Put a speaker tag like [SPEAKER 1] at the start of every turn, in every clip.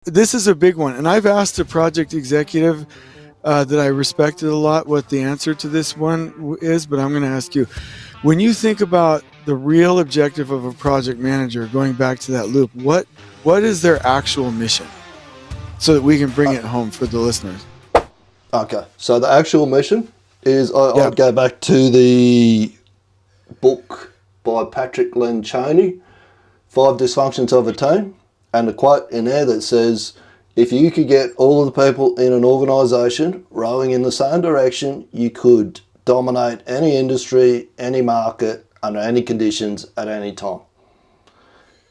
[SPEAKER 1] this is a big one, and I've asked a project executive that I respected a lot what the answer to this one is, but I'm going to ask you. When you think about the real objective of a project manager, going back to that loop, what is their actual mission, so that we can bring it home for the listeners?
[SPEAKER 2] Okay, so the actual mission is I'd go back to the book by Patrick Lencioni, 5 Dysfunctions of a Team, and a quote in there that says, if you could get all of the people in an organisation rowing in the same direction, you could dominate any industry, any market, under any conditions, at any time.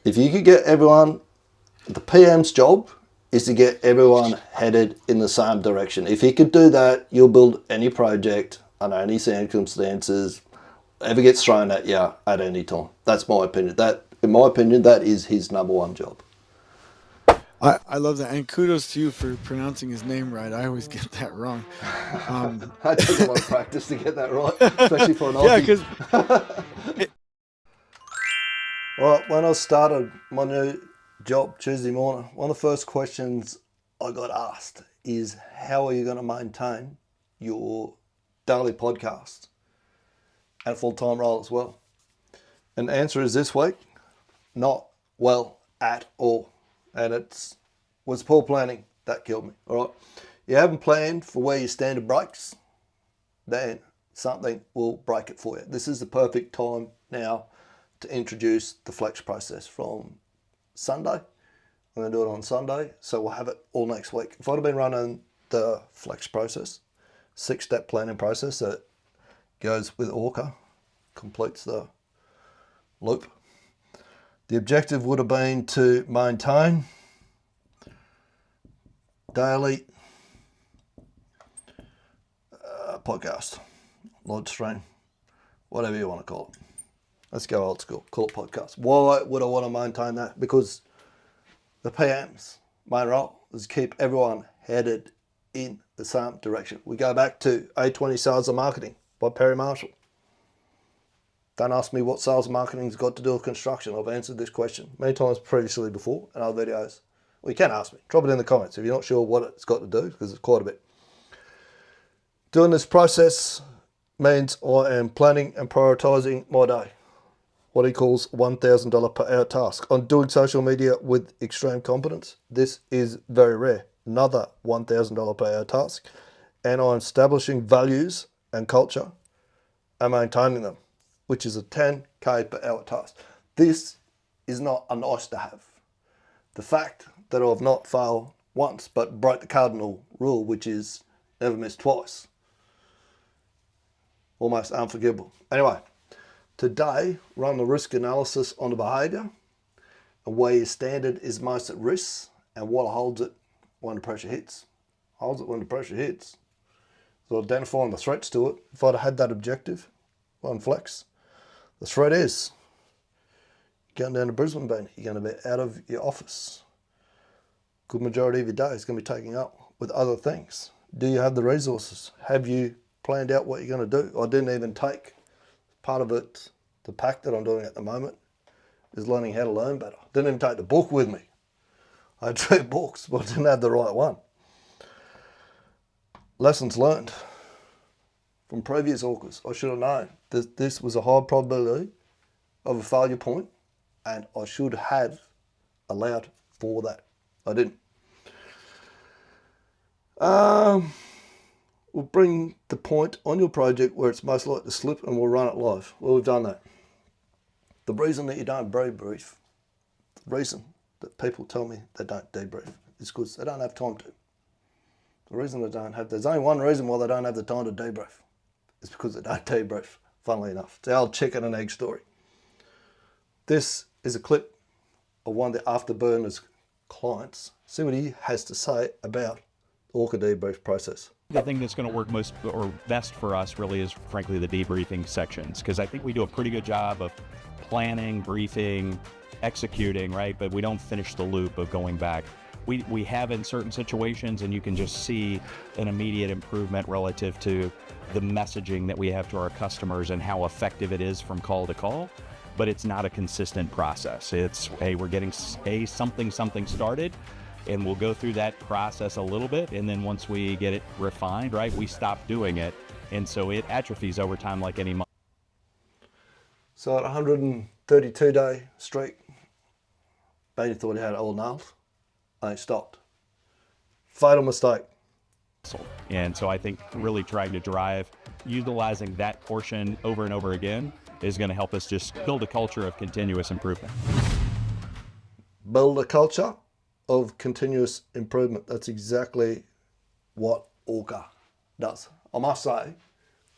[SPEAKER 2] If you could get everyone, the PM's job is to get everyone headed in the same direction. If you could do that, you'll build any project under any circumstances, ever gets thrown at you at any time. That's my opinion. In my opinion, that is his number one job.
[SPEAKER 1] I love that, and kudos to you for pronouncing his name right. I always get that wrong.
[SPEAKER 2] That takes a lot of practice to get that right, especially for an Aussie.
[SPEAKER 1] Yeah, because
[SPEAKER 2] Well, when I started my new job Tuesday morning, one of the first questions I got asked is, how are you going to maintain your daily podcast and a full-time role as well? And the answer is this week, not well at all. And it was poor planning that killed me. All right, you haven't planned for where your standard breaks, then something will break it for you. This is the perfect time now to introduce the flex process from Sunday. I'm going to do it on Sunday, so we'll have it all next week. If I'd have been running the flex process, 6-step planning process that goes with ORCA, completes the loop, the objective would have been to maintain daily podcast, live stream, whatever you want to call it. Let's go old school, call it podcast. Why would I want to maintain that? Because the PM's main role is to keep everyone headed in the same direction. We go back to A20 Sales and Marketing by Perry Marshall. Don't ask me what sales and marketing's got to do with construction. I've answered this question many times previously before in other videos. Well, you can ask me. Drop it in the comments if you're not sure what it's got to do, because it's quite a bit. Doing this process means I am planning and prioritising my day. What he calls $1,000 per hour task. I'm doing social media with extreme competence. This is very rare. Another $1,000 per hour task. And I'm establishing values and culture and maintaining them, which is a 10K per hour task. This is not a nice to have. The fact that I've not failed once but broke the cardinal rule, which is never miss twice, almost unforgivable. Anyway, today run the risk analysis on the behaviour and where your standard is most at risk and what holds it when the pressure hits. Holds it when the pressure hits. So identifying the threats to it. If I'd had that objective on flex, the threat is going down to Brisbane, Beanie. You're going to be out of your office. Good majority of your day is going to be taken up with other things. Do you have the resources? Have you planned out what you're going to do? I didn't even take part of it. The pack that I'm doing at the moment is learning how to learn better. Didn't even take the book with me. I had 2 books, but I didn't have the right one. Lessons learned from previous ORCAs. I should have known that this was a high probability of a failure point, and I should have allowed for that. I didn't. We'll bring the point on your project where it's most likely to slip and we'll run it live. Well, we've done that. The reason that you don't debrief, the reason that people tell me they don't debrief is because they don't have time to. The reason they don't have, there's only one reason why they don't have the time to debrief. It's because they don't debrief, funnily enough. It's the old chicken and egg story. This is a clip of one of the Afterburners clients. See what he has to say about the ORCA debrief process.
[SPEAKER 3] The thing that's going to work most or best for us really is, frankly, the debriefing sections, because I think we do a pretty good job of planning, briefing, executing, right? But we don't finish the loop of going back. We have in certain situations, and you can just see an immediate improvement relative to the messaging that we have to our customers and how effective it is from call to call. But it's not a consistent process. It's, hey, we're getting something started. and we'll go through that process a little bit, and then once we get it refined, right, we stop doing it, and so it atrophies over time like any muscle.
[SPEAKER 2] So at 132-day streak, Beanie thought he had it all nailed, and he stopped. Fatal mistake.
[SPEAKER 3] And so I think really trying to drive, utilizing that portion over and over again is going to help us just build a culture of continuous improvement.
[SPEAKER 2] Build a culture of continuous improvement. That's exactly what ORCA does. I must say,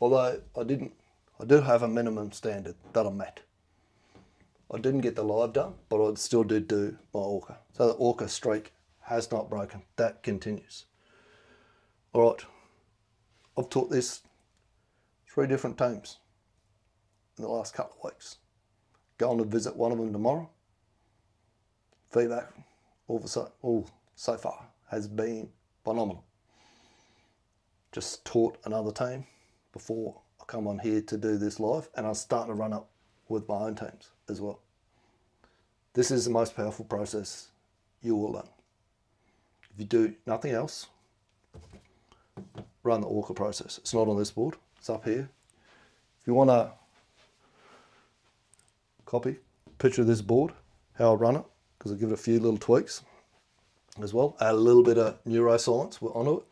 [SPEAKER 2] although I do have a minimum standard that I met. I didn't get the live done, but I still did do my ORCA. So the ORCA streak has not broken. That continues. All right, I've taught this 3 different teams in the last couple of weeks. Going to visit one of them tomorrow. Feedback all so far has been phenomenal. Just taught another team before I come on here to do this live, and I'm starting to run up with my own teams as well. This is the most powerful process you will learn. If you do nothing else, run the ORCA process. It's not on this board, it's up here. If you want to copy a picture of this board, how I run it, because I give it a few little tweaks as well, add a little bit of neuroscience onto it.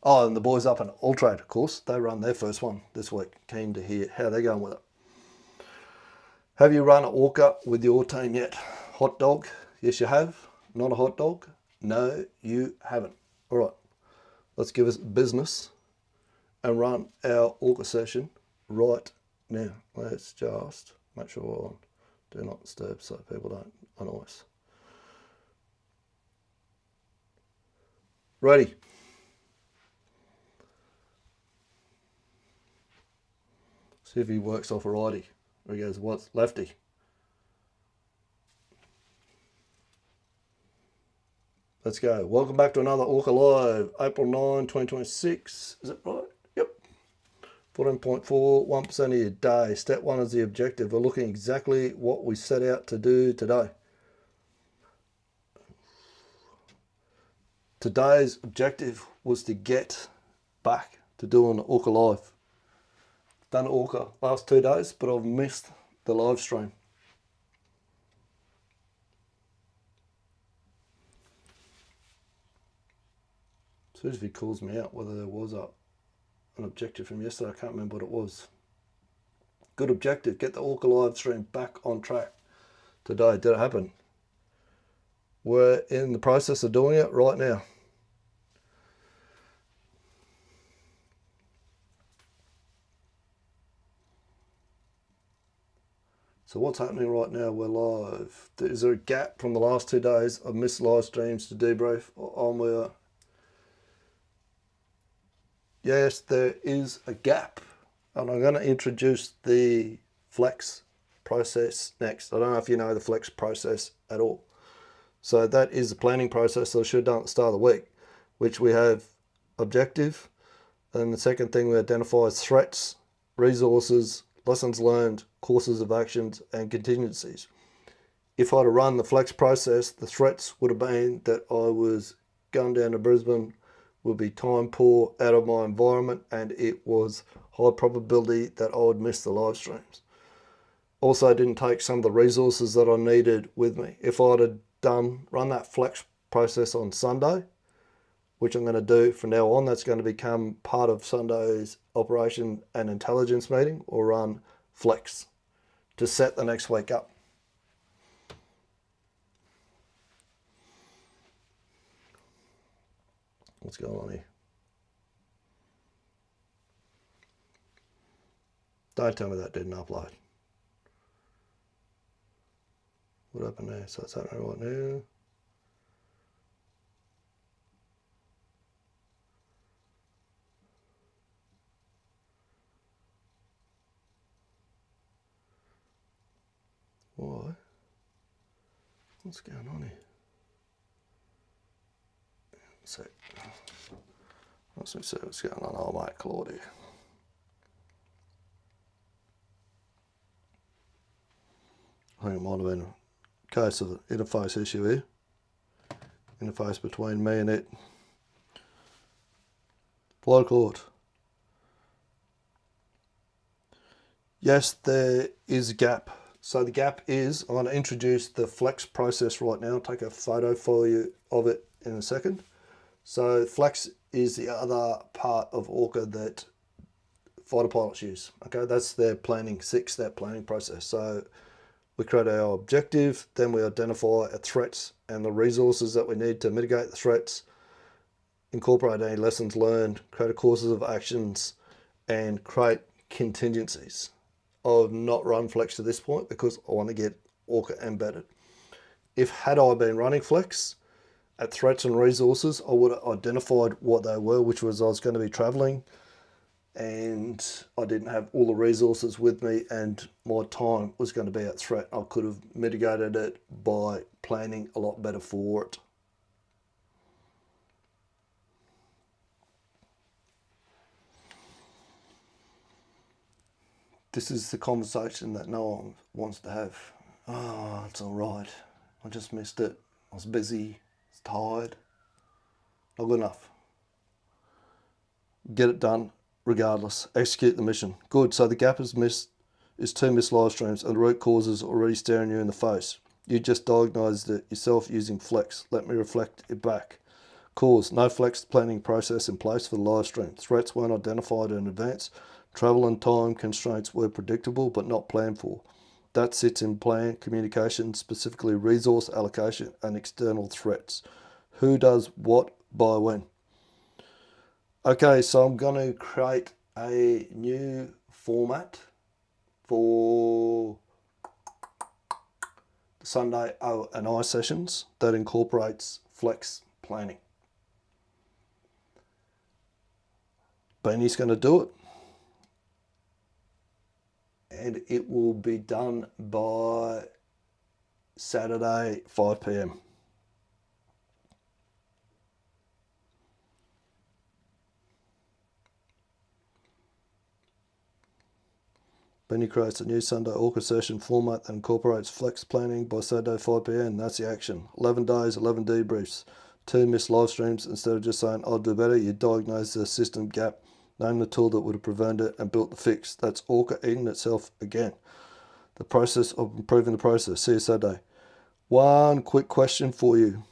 [SPEAKER 2] Oh, and the boys up in Ultrade, of course, they run their first one this week. Keen to hear how they're going with it. Have you run an ORCA with your team yet? Hot dog? Yes, you have. Not a hot dog? No, you haven't. All right, let's give us business and run our ORCA session right now. Let's just make sure we're on do not disturb so people don't annoy us. Ready. See if he works off a righty. Or he goes, what's lefty? Let's go. Welcome back to another ORCA Live, April 9, 2026. Is it right? Yep. 14.4, 1% of your day. Step 1 is the objective. We're looking exactly what we set out to do today. Today's objective was to get back to doing ORCA Live. Done ORCA last 2 days, but I've missed the live stream. As soon as he calls me out whether there was an objective from yesterday, I can't remember what it was. Good objective, get the ORCA live stream back on track today. Did it happen? We're in the process of doing it right now. So what's happening right now? We're live. Is there a gap from the last 2 days? I've missed live streams to debrief on where. Yes, there is a gap. And I'm going to introduce the flex process next. I don't know if you know the flex process at all. So that is the planning process that I should have done at the start of the week, which we have objective. And the second thing we identify is threats, resources, lessons learned, courses of actions, and contingencies. If I'd have run the flex process, the threats would have been that I was going down to Brisbane, would be time poor, out of my environment, and it was high probability that I would miss the live streams. Also, I didn't take some of the resources that I needed with me. If I'd have run that flex process on Sunday, which I'm going to do from now on, that's going to become part of Sunday's operation and intelligence meeting, or run flex to set the next week up. What's going on here? Don't tell me that didn't upload. What happened there? So it's happening right now. Why? What's going on here? So, let's see what's going on. Oh, mate, Claudia. I think it might have been a case of an interface issue here. interface between me and it. Flow cord. Yes, there is a gap. So the gap is, I'm going to introduce the flex process right now. I'll take a photo for you of it in a second. So flex is the other part of ORCA that fighter pilots use. Okay, that's their planning, 6-step planning process. So we create our objective, then we identify our threats and the resources that we need to mitigate the threats, incorporate any lessons learned, create a courses of actions, and create contingencies. I've not run flex to this point because I want to get ORCA embedded. If had I been running flex at threats and resources, I would have identified what they were, which was I was going to be traveling and I didn't have all the resources with me and my time was going to be at threat. I could have mitigated it by planning a lot better for it. This is the conversation that no one wants to have. Oh, it's all right. I just missed it. I was busy. I was tired. Not good enough. Get it done regardless. Execute the mission. Good. So the gap is 2 missed live streams and the root cause is already staring you in the face. You just diagnosed it yourself using flex. Let me reflect it back. Cause: no flex planning process in place for the live stream. Threats weren't identified in advance. Travel and time constraints were predictable but not planned for. That sits in plan communication, specifically resource allocation and external threats. Who does what by when? Okay, so I'm going to create a new format for the Sunday O&I sessions that incorporates flex planning. Beanie's going to do it. And it will be done by Saturday, 5 p.m. Beanie creates a new Sunday ORCA session format that incorporates flex planning by Saturday, 5 p.m. That's the action. 11 days, 11 debriefs. 2 missed live streams. Instead of just saying, I'll do better, you diagnose the system gap, name the tool that would have prevented it, and built the fix. That's ORCA eating itself again. The process of improving the process. See you Saturday. One quick question for you.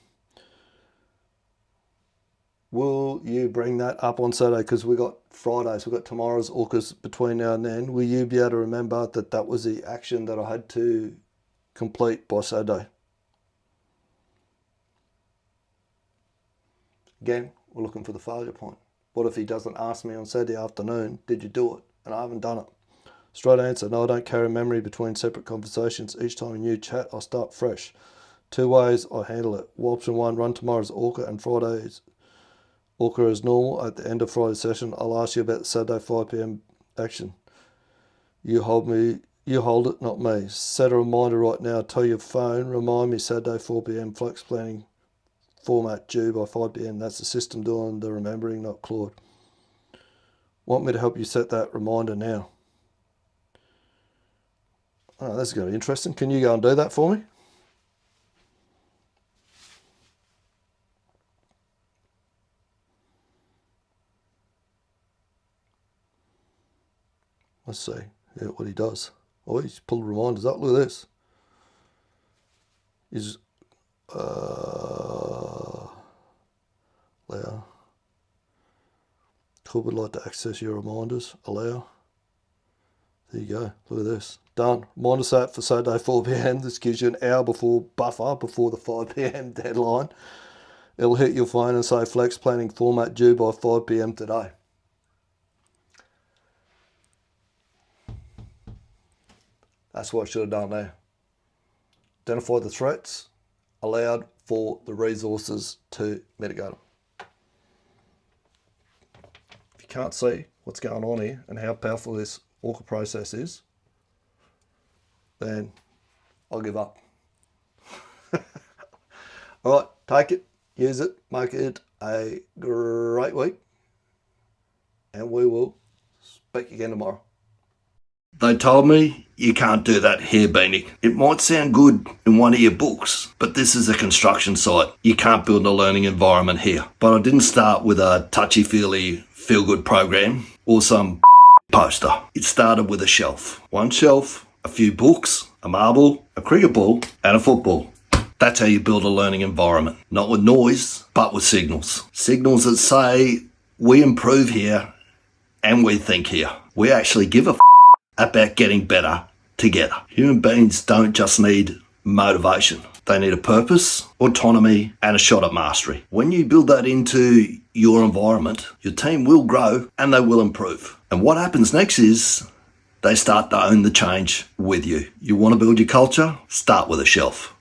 [SPEAKER 2] Will you bring that up on Saturday? Because we got Fridays, we got tomorrow's ORCAs between now and then. Will you be able to remember that that was the action that I had to complete by Saturday? Again, we're looking for the failure point. What if he doesn't ask me on Saturday afternoon, did you do it? And I haven't done it. Straight answer, no, I don't carry memory between separate conversations. Each time a new chat, I start fresh. 2 ways I handle it. Option 1, run tomorrow's ORCA and Friday's ORCA as normal. At the end of Friday's session, I'll ask you about the Saturday 5 p.m. action. You hold it, not me. Set a reminder right now. Tell your phone, remind me Saturday 4 p.m. flex planning format due by 5 p.m. That's the system doing the remembering, not Claude. Want me to help you set that reminder now? Oh, that's going to be interesting. Can you go and do that for me? Let's see what he does. Oh, he's pulled reminders up. Look at this. He's allow. Cool, would like to access your reminders. Allow. There you go. Look at this. Done. Reminder set for Saturday 4 p.m. This gives you an hour buffer before the 5 p.m. deadline. It'll hit your phone and say flex planning format due by 5 p.m. today. That's what I should have done there. Identify the threats, allowed for the resources to mitigate them. If you can't see what's going on here and how powerful this ORCA process is, then I'll give up. All right, take it, use it, make it a great week, and we will speak again tomorrow. They told me, you can't do that here, Beanie. It might sound good in one of your books, but this is a construction site. You can't build a learning environment here. But I didn't start with a touchy-feely feel-good program or some poster. It started with a shelf. One shelf, a few books, a marble, a cricket ball, and a football. That's how you build a learning environment. Not with noise, but with signals. Signals that say, we improve here and we think here. We actually give a about getting better together. Human beings don't just need motivation. They need a purpose, autonomy, and a shot at mastery. When you build that into your environment, your team will grow and they will improve. And what happens next is they start to own the change with you. You want to build your culture? Start with a shelf.